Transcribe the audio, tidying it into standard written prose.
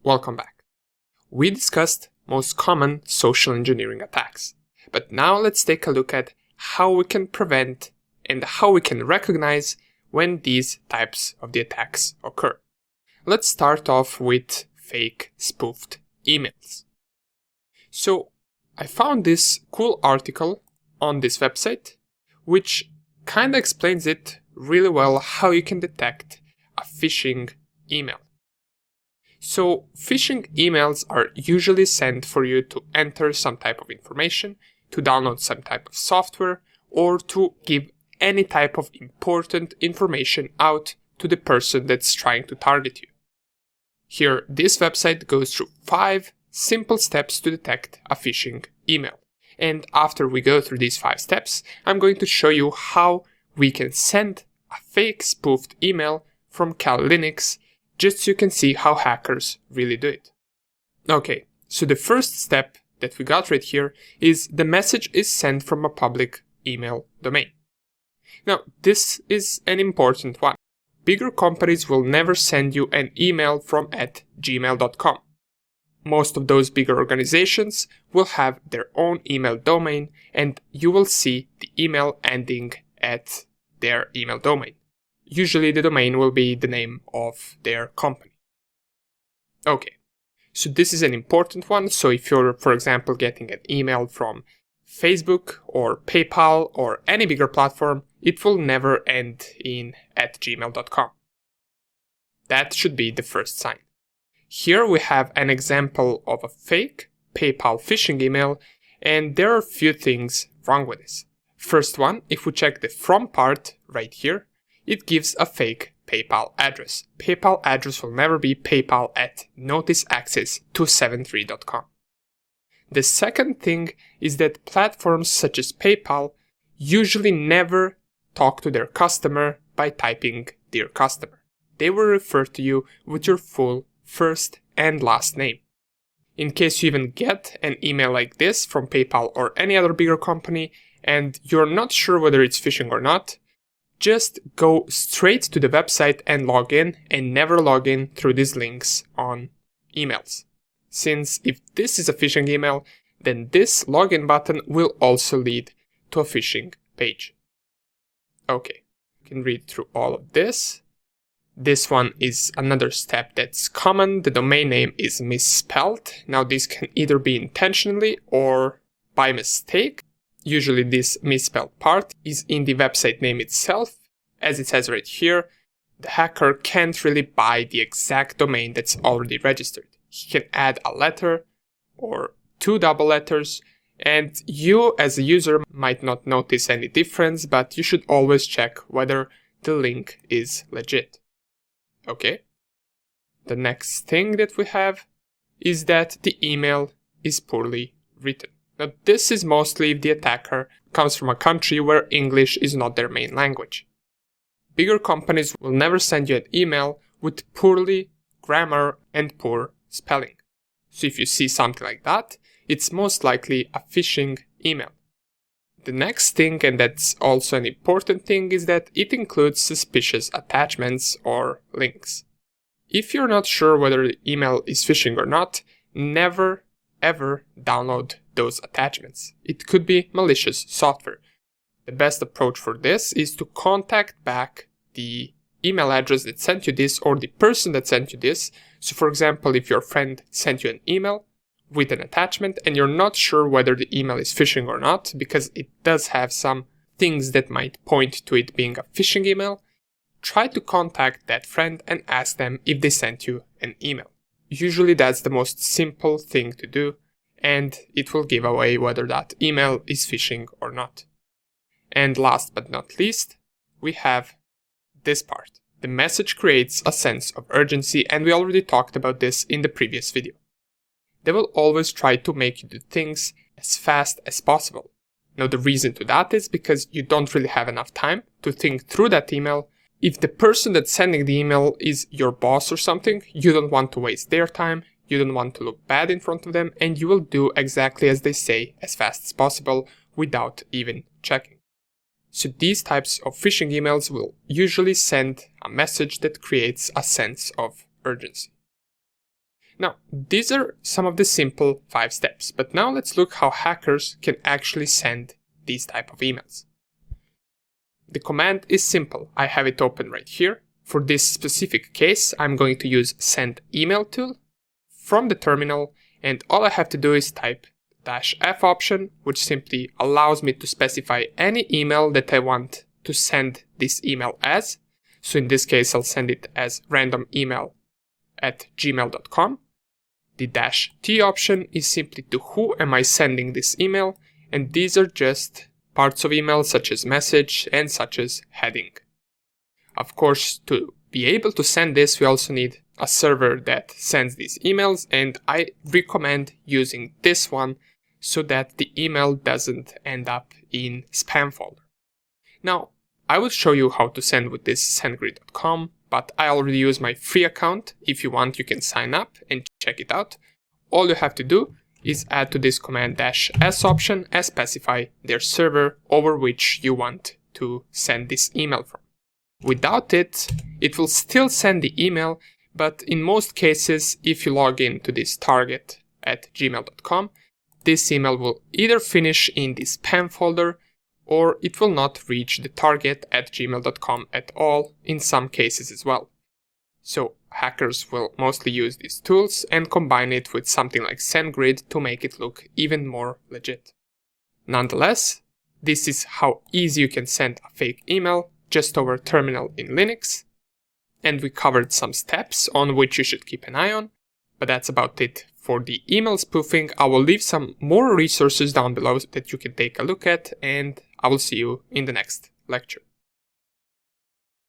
Welcome back. We discussed most common social engineering attacks, but now let's take a look at how we can prevent and how we can recognize when these types of the attacks occur. Let's start off with fake spoofed emails. So I found this cool article on this website which kind of explains it really well how you can detect a phishing email. So phishing emails are usually sent for you to enter some type of information, to download some type of software, or to give any type of important information out to the person that's trying to target you. Here, this website goes through 5 simple steps to detect a phishing email. And after we go through these 5 steps, I'm going to show you how we can send a fake spoofed email from Cal Linux, just so you can see how hackers really do it. Okay, so the first step that we got right here is the message is sent from a public email domain. Now, this is an important one. Bigger companies will never send you an email from @gmail.com. Most of those bigger organizations will have their own email domain, and you will see the email ending at their email domain. Usually the domain will be the name of their company. Okay, so this is an important one. So if you're, for example, getting an email from Facebook or PayPal or any bigger platform, it will never end in @gmail.com. That should be the first sign. Here we have an example of a fake PayPal phishing email, and there are a few things wrong with this. First one, if we check the from part right here, it gives a fake PayPal address. PayPal address will never be PayPal@noticeaccess273.com. The second thing is that platforms such as PayPal usually never talk to their customer by typing "Dear Customer." They will refer to you with your full first and last name. In case you even get an email like this from PayPal or any other bigger company and you're not sure whether it's phishing or not, just go straight to the website and log in, and never log in through these links on emails. Since if this is a phishing email, then this login button will also lead to a phishing page. Okay, you can read through all of this. This one is another step that's common. The domain name is misspelled. Now this can either be intentionally or by mistake. Usually this misspelled part is in the website name itself. As it says right here, the hacker can't really buy the exact domain that's already registered. He can add a letter or 2 double letters, and you as a user might not notice any difference, but you should always check whether the link is legit. Okay. The next thing that we have is that the email is poorly written. Now, this is mostly if the attacker comes from a country where English is not their main language. Bigger companies will never send you an email with poorly grammar and poor spelling. So if you see something like that, it's most likely a phishing email. The next thing, and that's also an important thing, is that it includes suspicious attachments or links. If you're not sure whether the email is phishing or not, never ever download those attachments. It could be malicious software. The best approach for this is to contact back the email address that sent you this or the person that sent you this. So for example, if your friend sent you an email with an attachment and you're not sure whether the email is phishing or not, because it does have some things that might point to it being a phishing email, try to contact that friend and ask them if they sent you an email. Usually that's the most simple thing to do, and it will give away whether that email is phishing or not. And last but not least, we have this part. The message creates a sense of urgency, and we already talked about this in the previous video. They will always try to make you do things as fast as possible. Now the reason to that is because you don't really have enough time to think through that email. If the person that's sending the email is your boss or something, you don't want to waste their time, you don't want to look bad in front of them, and you will do exactly as they say as fast as possible without even checking. So these types of phishing emails will usually send a message that creates a sense of urgency. Now, these are some of the simple 5 steps, but now let's look how hackers can actually send these type of emails. The command is simple. I have it open right here. For this specific case, I'm going to use send email tool from the terminal, and all I have to do is type -F option, which simply allows me to specify any email that I want to send this email as. So in this case, I'll send it as random email at gmail.com. The -T option is simply to who am I sending this email, and these are just parts of email such as message and such as heading. Of course, to be able to send this, we also need a server that sends these emails, and I recommend using this one so that the email doesn't end up in spam folder. Now, I will show you how to send with this sendgrid.com, but I already use my free account. If you want, you can sign up and check it out. All you have to do is add to this command -S option and specify their server over which you want to send this email from. Without it, it will still send the email, but in most cases, if you log in to this target@gmail.com, this email will either finish in the spam folder or it will not reach the target@gmail.com at all in some cases as well. So hackers will mostly use these tools and combine it with something like SendGrid to make it look even more legit. Nonetheless, this is how easy you can send a fake email just over terminal in Linux. And we covered some steps on which you should keep an eye on, but that's about it for the email spoofing. I will leave some more resources down below that you can take a look at, and I will see you in the next lecture.